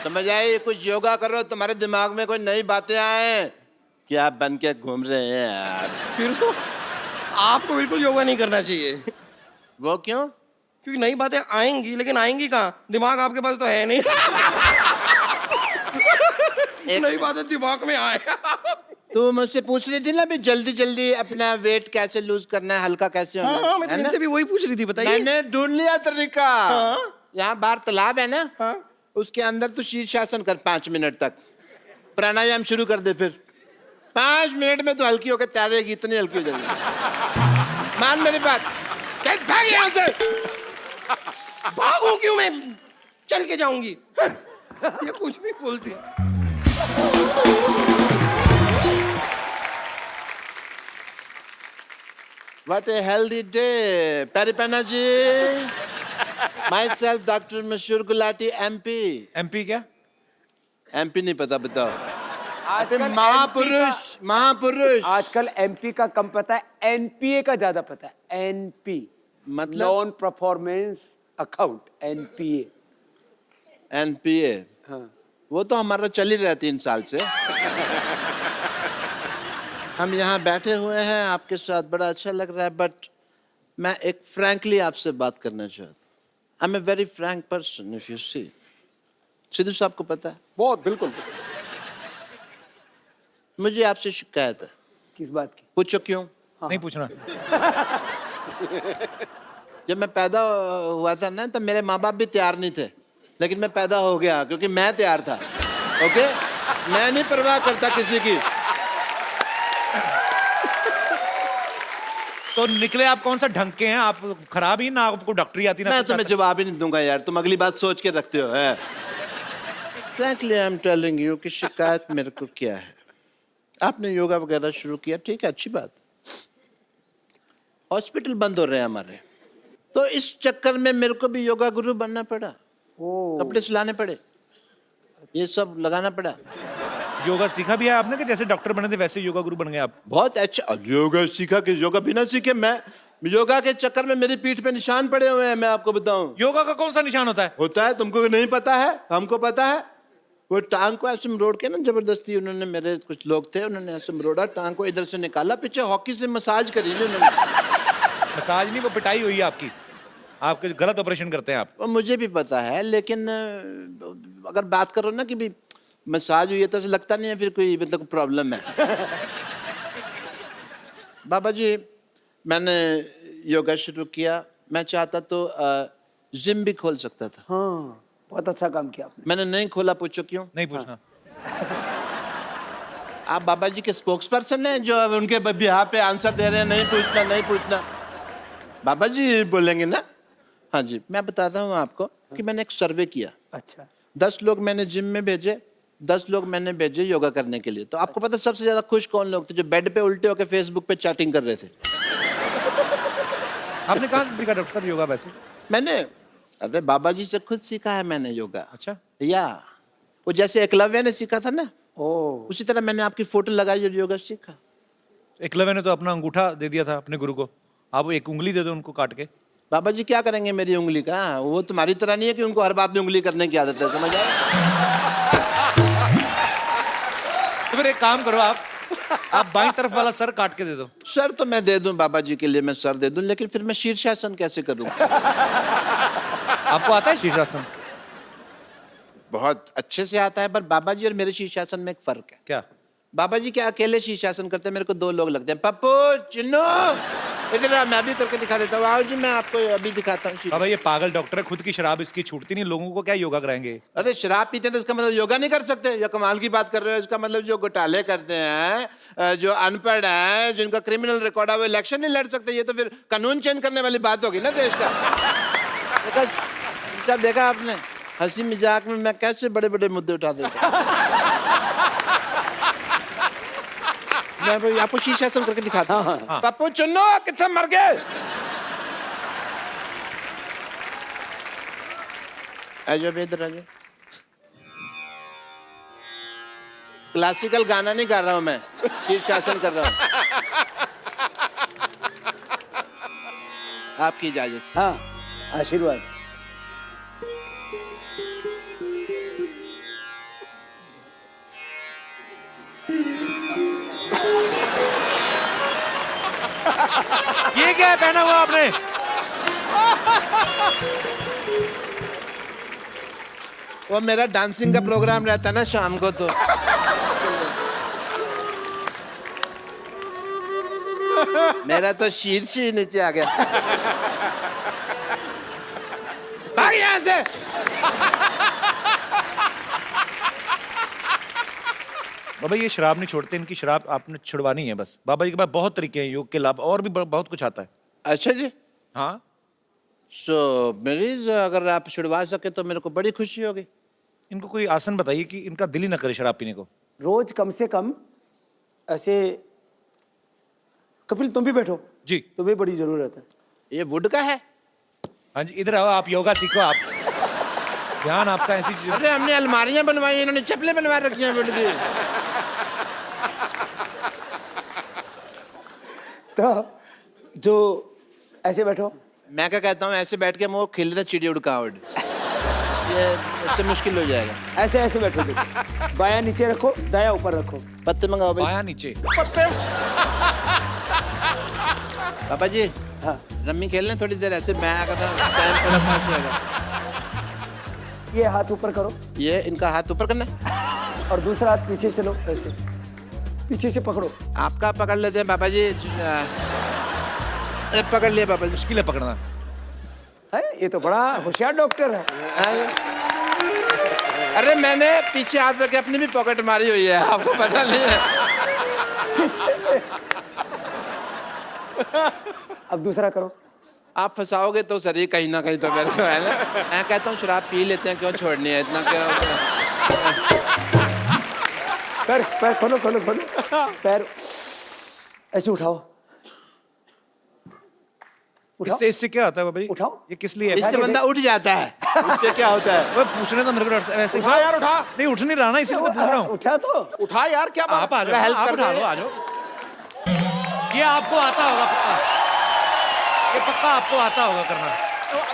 Speaker 6: समझ आए? कुछ योगा करो, तुम्हारे दिमाग में कोई नई बातें आए। क्या बन के घूम रहे हैं यार?
Speaker 5: फिर तो आपको बिल्कुल योगा नहीं करना चाहिए।
Speaker 6: वो क्यों?
Speaker 5: क्योंकि नई बातें आएंगी, लेकिन आएंगी कहाँ? दिमाग आपके पास तो है नहीं। नई बातें दिमाग में आए।
Speaker 6: तू मुझसे पूछ रही थी ना भी जल्दी जल्दी अपना वेट कैसे लूज करना है, हल्का कैसे होना है?
Speaker 5: हाँ, मैं तो इनसे भी वही पूछ रही थी, बताइए।
Speaker 6: मैंने ढूंढ लिया तरीका। यहाँ बाहर तालाब है ना,
Speaker 5: हाँ।
Speaker 6: उसके अंदर तू शीर्षासन कर 5 मिनट तक। प्राणायाम शुरू कर दे, फिर 5 मिनट में तो हल्की होकर तैरेगी, इतनी हल्की हो जाएगी। मान मेरी बात, चल भाग यहाँ से।
Speaker 5: भागूं क्यों मैं? चल के जाऊंगी। ये कुछ भी बोलती।
Speaker 6: What a healthy day, Paripana ji. Myself, Dr. Mashur Gulati, MP.
Speaker 1: MP क्या?
Speaker 6: MP नहीं पता, बताओ।
Speaker 3: आजकल
Speaker 6: महापुरुष।
Speaker 3: आजकल एमपी का कम पता है, एनपीए का ज्यादा पता है। एनपी
Speaker 6: मतलब?
Speaker 3: Non performance account, NPA.
Speaker 6: NPA।
Speaker 3: हाँ।
Speaker 6: वो तो हमारा चल ही रहा है 3 साल से। हम यहाँ बैठे हुए हैं आपके साथ, बड़ा अच्छा लग रहा है, बट मैं एक फ्रैंकली आपसे बात करना चाहता हूँ। I am a very frank person, if you see. Sidhu साहब को पता है,
Speaker 2: बहुत बिल्कुल।
Speaker 6: मुझे आपसे शिकायत है।
Speaker 3: किस बात की?
Speaker 6: पूछो क्यों?
Speaker 1: नहीं पूछना।
Speaker 6: जब मैं पैदा हुआ था ना, तब मेरे माँ बाप भी तैयार नहीं थे, लेकिन मैं पैदा हो गया क्योंकि मैं तैयार था। ओके, मैं नहीं परवाह करता किसी की।
Speaker 1: तो निकले आप कौन सा ढंग के हैं? आप खराब ही ना, आपको डॉक्टरी आती ना
Speaker 6: मैं
Speaker 1: कुछ
Speaker 6: तुम्हें
Speaker 1: आता।
Speaker 6: जवाब ही नहीं दूंगा यार, तुम अगली बात सोच के रखते हो। है frankly I am telling you कि शिकायत मेरे को क्या है। आपने योगा वगैरह शुरू किया, ठीक है, अच्छी बात। हॉस्पिटल बंद हो रहे हैं हमारे, तो इस चक्कर में मेरे को भी योगा गुरु बनना पड़ा। कपड़े सिलाने पड़े, ये सब लगाना पड़ा।
Speaker 1: योगा सीखा भी है आपने कि जैसे डॉक्टर बने थे वैसे योगा गुरु बन गए आप?
Speaker 6: बहुत अच्छा योगा सीखा कि योगा बिना सीखे मैं योगा के चक्कर में मेरी पीठ पे निशान पड़े हुए हैं। मैं आपको बताऊं,
Speaker 1: योगा का कौन सा निशान होता है?
Speaker 6: होता है, तुमको नहीं पता है, हमको पता है। वो टांग को ऐसे मरोड़ के ना, जबरदस्ती उन्होंने, मेरे कुछ लोग थे, उन्होंने ऐसे मरोड़ा, टांग को इधर से निकाला, पीछे हॉकी से मसाज करी ली उन्होंने।
Speaker 1: मसाज नहीं, वो पिटाई हुई है आपकी। आपके गलत ऑपरेशन करते हैं आप।
Speaker 6: वो मुझे भी पता है, लेकिन अगर बात करो ना कि भी मसाज हुई है, तो ऐसा लगता नहीं है फिर कोई मतलब प्रॉब्लम है। बाबा जी, मैंने योगा शुरू किया, मैं चाहता तो जिम भी खोल सकता था।
Speaker 3: हाँ, बहुत अच्छा काम किया आपने।
Speaker 6: मैंने नहीं खोला, पूछो क्यों?
Speaker 1: नहीं पूछना।
Speaker 6: आप बाबा जी के स्पोक्स पर्सन हैं जो अब उनके बिहार पे आंसर दे रहे हैं, नहीं पूछना नहीं पूछना। बाबा जी बोलेंगे ना। हाँ जी, मैं बताता हूँ आपको कि मैंने एक सर्वे किया।
Speaker 3: अच्छा।
Speaker 6: 10 लोग मैंने जिम में भेजे, 10 लोग मैंने भेजे योगा करने के लिए। तो आपको पता सबसे ज्यादा खुश कौन लोग थे? जो बेड पे उल्टे होकर फेसबुक पे चैटिंग कर रहे थे।
Speaker 1: आपने कहाँ से सीखा डॉक्टर साहब योगा वैसे?
Speaker 6: मैंने, अरे बाबा जी से खुद सीखा है मैंने योगा।
Speaker 1: अच्छा।
Speaker 6: या वो जैसे एकलव्य ने सीखा था ना,
Speaker 3: ओ,
Speaker 6: उसी तरह मैंने आपकी फोटो लगाई और योगा सीखा।
Speaker 1: एकलव्य ने तो अपना अंगूठा दे दिया था अपने गुरु को, आप एक उंगली दे दो उनको काट के।
Speaker 6: बाबा जी क्या करेंगे मेरी उंगली का? वो तुम्हारी तरह नहीं है कि उनको हर बात में उंगली करने की आदत है, समझ आए?
Speaker 1: तो फिर एक काम करो, आप बाईं तरफ वाला सर काट के दे दो।
Speaker 6: सर तो मैं दे दूं बाबा जी के लिए, मैं सर दे दूं, लेकिन फिर मैं शीर्षासन कैसे करूं?
Speaker 1: आपको आता है शीर्षासन?
Speaker 6: बहुत अच्छे से आता है, पर बाबा जी और मेरे शीर्षासन में एक फर्क है।
Speaker 1: क्या?
Speaker 6: बाबा जी क्या अकेले शीर्षासन करते हैं, मेरे को 2 लोग लगते हैं। पप्पू, चिन्नू, इधर आ, मैं भी करके दिखा देता हूँ। आओ जी, मैं आपको अभी दिखाता हूँ।
Speaker 1: बाबा ये पागल डॉक्टर है, खुद की शराब इसकी छूटती नहीं, लोगों को क्या योगा कराएंगे?
Speaker 6: अरे शराब पीते हैं तो इसका मतलब योगा नहीं कर सकते? या कमाल की बात कर रहे हो? इसका मतलब जो घोटाले करते हैं, जो अनपढ़ हैं, जिनका क्रिमिनल रिकॉर्ड है, वो इलेक्शन नहीं लड़ सकते। ये तो फिर कानून चेंज करने वाली बात होगी ना देश का। देखा आपने हंसी मजाक में मैं कैसे बड़े बड़े मुद्दे उठा देता हूं। मैं भाई आपको शीर्षासन करके दिखाता हूँ। पप्पू चुन्नो कितना मर गए? आजो इधर आजो। क्लासिकल गाना नहीं गा रहा हूं मैं, शीर्षासन कर रहा हूं। आपकी इजाजत से।
Speaker 3: हाँ, आशीर्वाद।
Speaker 1: ये क्या है पहना हुआ आपने?
Speaker 6: वो मेरा डांसिंग का प्रोग्राम रहता है ना शाम को, तो मेरा तो शीर्ष ही नीचे आ गया। भाग यहाँ से।
Speaker 1: बाबा ये शराब नहीं छोड़ते, इनकी शराब आपने छुड़वानी है बस। बाबा जी के पास बहुत तरीके हैं योग के लाभ, और भी बहुत कुछ आता है।
Speaker 6: अच्छा जी।
Speaker 1: हाँ।
Speaker 6: सो मरीज अगर आप छुड़वा सके तो मेरे को बड़ी खुशी होगी।
Speaker 1: इनको कोई आसन बताइए कि इनका दिल ही ना करे शराब पीने को।
Speaker 3: रोज कम से कम ऐसे। कपिल तुम भी बैठो
Speaker 1: जी।
Speaker 3: तुम्हें बड़ी जरूरत है।
Speaker 6: ये वुड का है?
Speaker 1: हाँ जी, इधर आओ, आप योगा सीखो। आप ध्यान आपका ऐसी चीज।
Speaker 6: अरे हमने अलमारियां बनवाई, इन्होंने चप्पलें बनवा रखी हैं वुड की।
Speaker 3: तो जो ऐसे बैठो।
Speaker 6: मैं क्या कहता हूँ, ऐसे बैठ के मुँह खिल था चिड़ी उड़का उड़, ये इससे मुश्किल हो जाएगा।
Speaker 3: ऐसे ऐसे बैठो, देखो बायां नीचे रखो, दायां ऊपर रखो।
Speaker 6: पत्ते मंगाओ भाई।
Speaker 1: बायां नीचे।
Speaker 2: पत्ते
Speaker 6: पापा जी
Speaker 3: हाँ
Speaker 6: रम्मी खेल लें थोड़ी देर ऐसे, मैं अगर टाइम थोड़ा पास होगा।
Speaker 3: ये हाथ ऊपर करो
Speaker 6: ये इनका हाथ ऊपर करना है।
Speaker 3: और दूसरा हाथ पीछे से लो, ऐसे पीछे से पकड़ो।
Speaker 6: आपका पकड़ लेते हैं पापा जी। पकड़ लिया पापा जी।
Speaker 1: मुश्किल है पकड़ना।
Speaker 3: है ये तो बड़ा होशियार डॉक्टर है।
Speaker 6: अरे मैंने पीछे हाथ रख के अपनी भी पॉकेट मारी हुई है, आपको पता नहीं है।
Speaker 3: पीछे से। अब दूसरा करो।
Speaker 6: आप फंसाओगे तो सर, कहीं ना कहीं तो मेरे को है ना। मैं कहता हूँ शराब पी लेते हैं, क्यों छोड़नी है इतना, क्यों?
Speaker 3: पैर पैर खोलो खोलो खोलो, पैर ऐसे उठाओ उठाओ।
Speaker 1: इससे क्या होता है बाबा जी?
Speaker 3: उठाओ।
Speaker 1: ये किस लिए है?
Speaker 6: इससे बंदा उठ जाता है, इससे क्या होता है?
Speaker 1: वो पूछने तो मेरे को वैसे
Speaker 2: उठा यार, उठा।
Speaker 1: नहीं उठ नहीं रहा ना, इसीलिए तो पूछ रहा हूँ।
Speaker 3: उठा तो
Speaker 2: उठा यार, क्या बात?
Speaker 1: आप आ जाओ,
Speaker 6: हेल्प
Speaker 1: आप
Speaker 6: कर
Speaker 1: उठा
Speaker 6: दे।
Speaker 1: लो, आ जाओ। ये आपको आता होगा पक्का, ये पक्का आपको आता होगा करना।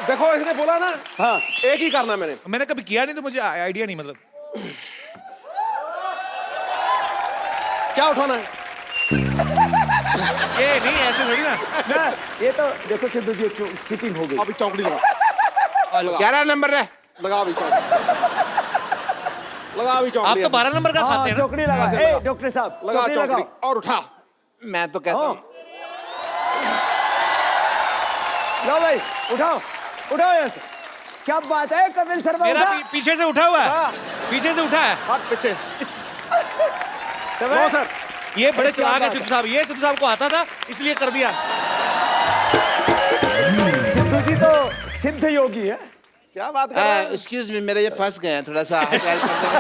Speaker 2: देखो इसने बोला ना,
Speaker 3: हाँ
Speaker 2: एक ही करना मैंने।
Speaker 1: मैंने कभी किया नहीं तो मुझे आइडिया नहीं, मतलब
Speaker 2: क्या उठाना है?
Speaker 1: ये नहीं ऐसे थोड़ी ना।
Speaker 3: ना ये तो देखो सिद्धू जी चीटिंग हो गई।
Speaker 2: अभी चौकड़ी लगा,
Speaker 6: 11 नंबर है।
Speaker 2: लगा अभी चौकड़ी, लगा अभी चौकड़ी।
Speaker 1: आप तो 12 नंबर का
Speaker 3: हाँ
Speaker 1: खाते हैं ना?
Speaker 3: चौकड़ी लगा।
Speaker 2: ऐसे
Speaker 3: ए,
Speaker 2: लगा।
Speaker 3: डॉक्टर साहब
Speaker 2: लगा
Speaker 3: चौकड़ी
Speaker 2: चौकड़ी
Speaker 3: लगाओ।
Speaker 2: और उठा।
Speaker 6: मैं तो कहता
Speaker 3: हाँ।
Speaker 6: हूँ
Speaker 3: लो भाई उठाओ उठाओ यहाँ से। क्या बात है कपिल शर्मा,
Speaker 1: मेरा
Speaker 3: उठा।
Speaker 1: पीछे से उठा हुआ है, पीछे से उठा है।
Speaker 2: हाथ पीछे।
Speaker 3: तो
Speaker 2: नो
Speaker 3: भाई,
Speaker 2: सर,
Speaker 1: ये बड़े
Speaker 3: क्या
Speaker 1: चलाक है
Speaker 3: बात
Speaker 1: सिद्धू साहब, ये सिद्धू साहब को आता था इसलिए कर दिया।
Speaker 3: सिद्धू जी तो सिद्ध योगी है।
Speaker 2: क्या बात कर रहा है?
Speaker 6: एक्सक्यूज मी, मेरे ये फंस गए हैं थोड़ा सा, हेल्प कर देंगे?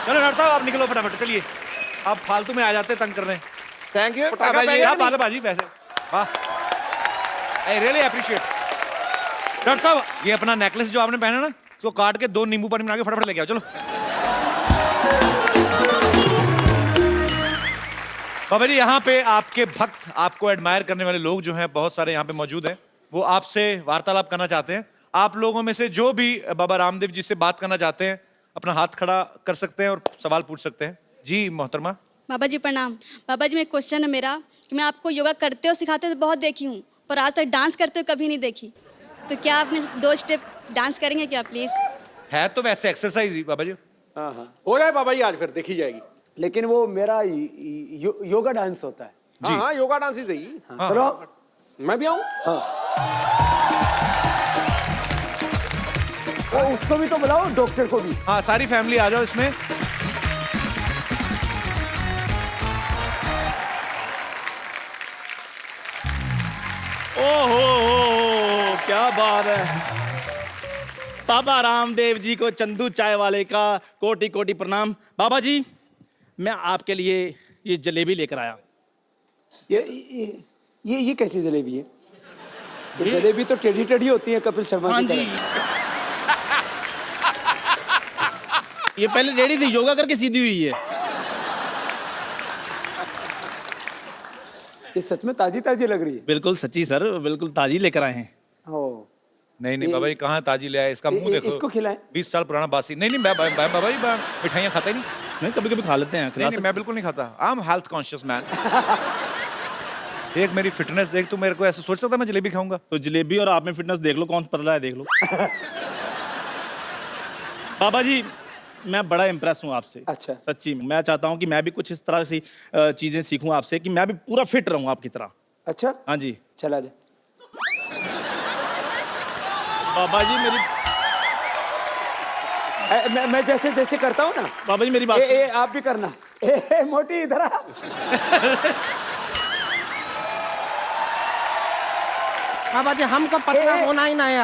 Speaker 1: चलो डॉक्टर साहब आप निकलो फटाफट, चलिए। आप फालतू में आ जाते तंग करने।
Speaker 6: थैंक यू
Speaker 2: पटाखा
Speaker 6: पापा जी।
Speaker 2: पहले-
Speaker 1: क्या बात है बाजी, वैसे वाह, आई रियली अप्रिशिएट। डॉक्टर साहब ये अपना नेकलेस जो आपने पहना ना, उसको काट के 2 नींबू पानी बना के फटाफट लेके आओ, चलो। बाबा जी यहाँ पे आपके भक्त, आपको एडमायर करने वाले लोग जो हैं बहुत सारे यहाँ पे मौजूद हैं, वो आपसे वार्तालाप करना चाहते हैं। आप लोगों में से जो भी बाबा रामदेव जी से बात करना चाहते हैं, अपना हाथ खड़ा कर सकते हैं और सवाल पूछ सकते हैं। जी मोहतरमा।
Speaker 7: बाबा जी प्रणाम। बाबा जी में क्वेश्चन है मेरा कि मैं आपको योगा करते हो सिखाते तो बहुत देखी हूँ, पर आज तक डांस करते हो कभी नहीं देखी। तो क्या आप मेरे साथ 2 स्टेप डांस करेंगे क्या प्लीज?
Speaker 1: है तो वैसे एक्सरसाइज ही बाबा जी।
Speaker 3: हाँ हाँ
Speaker 2: हो जाए बाबा जी, आज फिर देखी जाएगी।
Speaker 3: लेकिन वो मेरा योगा डांस होता है।
Speaker 2: हाँ हाँ, योगा डांस ही सही।
Speaker 3: हाँ, चलो
Speaker 2: मैं भी आऊँ?
Speaker 3: वो उसको भी तो बुलाओ, डॉक्टर को भी।
Speaker 1: हाँ सारी फैमिली आ जाओ इसमें।
Speaker 8: ओहो क्या बात है। बाबा रामदेव जी को चंदू चाय वाले का कोटि कोटि प्रणाम। बाबा जी मैं आपके लिए ये जलेबी लेकर आया।
Speaker 3: ये कैसी जलेबी है? ये जलेबी तो टेढ़ी टेढ़ी होती है कपिल शर्मा
Speaker 8: हाँ
Speaker 3: की
Speaker 8: जी,
Speaker 3: तरह।
Speaker 8: ये पहले रेडी थी, योगा करके सीधी हुई है।
Speaker 3: ये सच में ताजी ताजी लग रही है।
Speaker 8: बिल्कुल सच्ची सर, बिल्कुल ताजी लेकर आए हैं।
Speaker 3: ओ
Speaker 1: नहीं नहीं बाबा जी कहाँ ताजी ले आए, इसका मुंह देखो।
Speaker 3: इसको खिलाएं।
Speaker 1: 20 साल पुराना बासी। नहीं नहीं बाबा जी मिठाइयाँ खाता ही नहीं।
Speaker 8: नहीं कभी कभी खा लेते हैं, खिला
Speaker 1: नहीं मैं बिल्कुल नहीं खाता। I am health conscious man. देख मेरी फिटनेस देख, तू मेरे को ऐसे सोच सकता मैं जलेबी खाऊंगा?
Speaker 8: तो जलेबी और आप में फिटनेस देख लो, कौन पतला है देख लो। बाबा जी मैं बड़ा इम्प्रेस हूँ आपसे।
Speaker 3: अच्छा।
Speaker 8: सच्ची में मैं चाहता हूँ कि मैं भी कुछ इस तरह से चीजें सीखूं आपसे, कि मैं भी पूरा फिट रहूं आपकी तरह।
Speaker 3: अच्छा
Speaker 8: हाँ जी
Speaker 3: चला जा।
Speaker 8: बाबा जी मेरी
Speaker 3: मैं जैसे जैसे करता हूँ ना,
Speaker 8: बाबा जी मेरी बात
Speaker 3: ए, आप भी करना। ए, मोटी इधर आ।
Speaker 5: बाबा जी हमको पतला होना ही ना है।